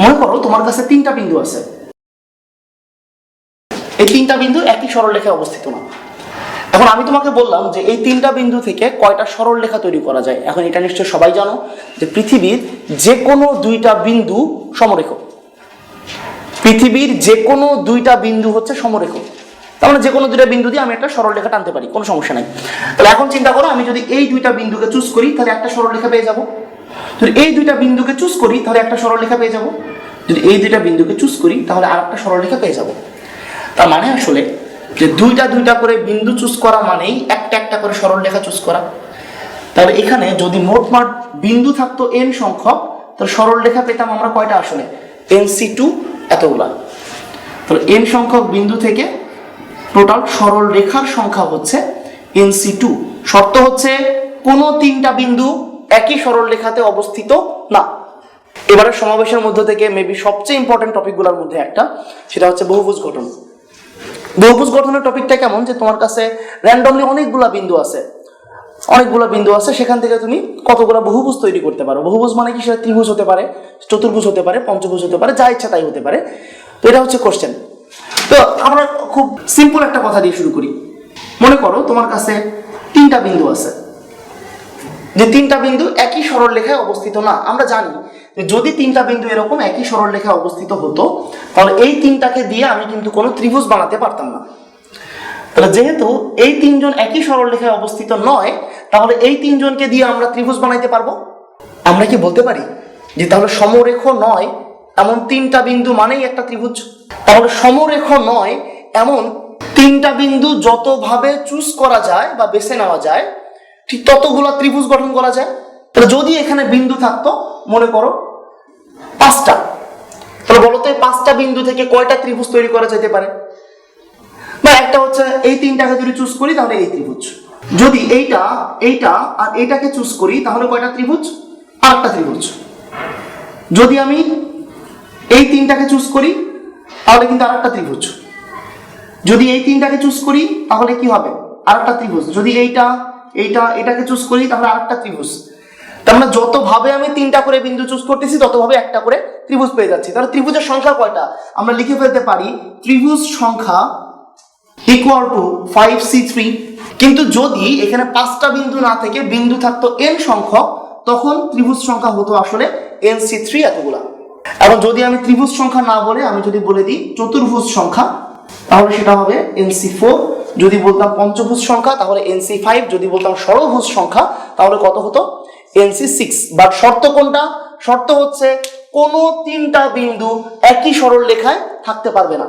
মনে করো তোমার কাছে তিনটা বিন্দু আছে, এই তিনটা বিন্দু একই সরলরেখায় অবস্থিত না। এখন আমি তোমাকে বললাম যে এই তিনটা বিন্দু থেকে কয়টা সরলরেখা তৈরি করা যায়। এখন এটা নিশ্চয়ই সবাই জানো যে পৃথিবীর যে কোনো দুইটা বিন্দু সমরেখ, পৃথিবীর যে কোনো দুইটা বিন্দু হচ্ছে সমরেখ। তার মানে যে কোনো দুইটা বিন্দু দিয়ে আমি একটা সরলরেখা টানতে পারি, কোনো সমস্যা নাই। তাহলে এখন চিন্তা করো, আমি যদি এই দুইটা বিন্দুকে চুজ করি তাহলে একটা সরলরেখা পেয়ে যাব। যদি এই দুইটা বিন্দুকে চুজ করি তাহলে একটা সরলরেখা পেয়ে যাব। যদি এই দুইটা বিন্দুকে চুজ করি তাহলে আর একটা সরলরেখা পেয়ে যাব। তার মানে আসলে যে দুইটা দুইটা করে বিন্দু চুজ করা মানেই একটা একটা করে সরলরেখা চুজ করা। তাহলে এখানে যদি মোটমাট বিন্দু থাকতো n সংখ্যক, তাহলে সরলরেখা পেতাম আমরা কয়টা আসলে nc2 এতগুলা। তাহলে n সংখ্যক বিন্দু থেকে টোটাল সরলরেখার সংখ্যা হচ্ছে nc2। শর্ত হচ্ছে কোনো তিনটা বিন্দু একই সরলরেখাতে অবস্থিত না। এবারে সমাবেশের মধ্যে থেকে মেবি সবচেয়ে ইম্পর্টেন্ট টপিকগুলোর মধ্যে একটা, সেটা হচ্ছে বহুভুজ গঠন। বহুভুজ গঠনের টপিকটা কেমন, যে তোমার কাছে র্যান্ডমলি অনেকগুলা বিন্দু আছে, সেখান থেকে তুমি কতগুলো বহুভুজ তৈরি করতে পারো। বহুভুজ মানে কি, সেটা ত্রিভুজ হতে পারে, চতুর্ভুজ হতে পারে, পঞ্চভুজ হতে পারে, যা ইচ্ছা তাই হতে পারে। তো এটা হচ্ছে কোশ্চেন। তো আমরা খুব সিম্পল একটা কথা দিয়ে শুরু করি। মনে করো তোমার কাছে তিনটা বিন্দু আছে, যে তিনটা বিন্দু একই সরলরেখায় অবস্থিত না। আমরা জানি যে যদি তিনটা বিন্দু এরকম একই সরলরেখায় অবস্থিত হতো তাহলে এই তিনটাকে দিয়ে আমি কিন্তু কোনো ত্রিভুজ বানাতে পারতাম না। তাহলে যেহেতু এই তিনজন একই সরলরেখায় অবস্থিত নয়, তাহলে এই তিনজনকে দিয়ে আমরা ত্রিভুজ বানাইতে পারবো। আমরা কি বলতে পারি যে তাহলে সমরেখ নয় এমন তিনটা বিন্দু মানেই একটা ত্রিভুজ? তাহলে সমরেখ নয় এমন তিনটা বিন্দু যতভাবে চুজ করা যায় বা বেছে নেওয়া যায়, ঠিক ততগুলা ত্রিভুজ গঠন করা যায়। তাহলে যদি এখানে বিন্দু থাকতো মনে করো 5টা, তাহলে বলতো এই 5টা বিন্দু থেকে কয়টা ত্রিভুজ তৈরি করা যেতে পারে? বা একটা হচ্ছে এই তিনটাকে যদি চুজ করি তাহলে এই ত্রিভুজ, যদি এইটা আর এইটাকে চুজ করি তাহলে কয়টা ত্রিভুজ? আরেকটা ত্রিভুজ। যদি আমি এই তিনটাকে চুজ করি তাহলে কিন্তু আরেকটা ত্রিভুজ। যদি এই তিনটাকে চুজ করি তাহলে কি হবে? আরেকটা ত্রিভুজ। যদি এটাকে চুজ করি তাহলে আরেকটা ত্রিভুজ। তার মানে যতভাবে আমি তিনটা করে বিন্দু চুজ করতেছি ততভাবে একটা করে ত্রিভুজ পেয়ে যাচ্ছি। তাহলে ত্রিভুজের সংখ্যা কয়টা? আমরা লিখে ফেলতে পারি ত্রিভুজ সংখ্যা ইকুয়াল টু 5c3। কিন্তু যদি এখানে 5টা বিন্দু না থেকে বিন্দু থাকতো n সংখ্যক, তখন ত্রিভুজ সংখ্যা হতো আসলে nc3 এতগুলা। এবং যদি আমি ত্রিভুজ সংখ্যা না বলে আমি যদি বলে দিই চতুর্ভুজ সংখ্যা, তাহলে সেটা হবে nc4। যদি বলতাম পঞ্চভুজ সংখ্যা তাহলে nc5। যদি বলতাম ষড়ভুজ সংখ্যা তাহলে কত হতো? nc6। বাট শর্ত কোনটা? শর্ত হচ্ছে কোনো তিনটা বিন্দু একই সরলরেখায় থাকতে পারবে না।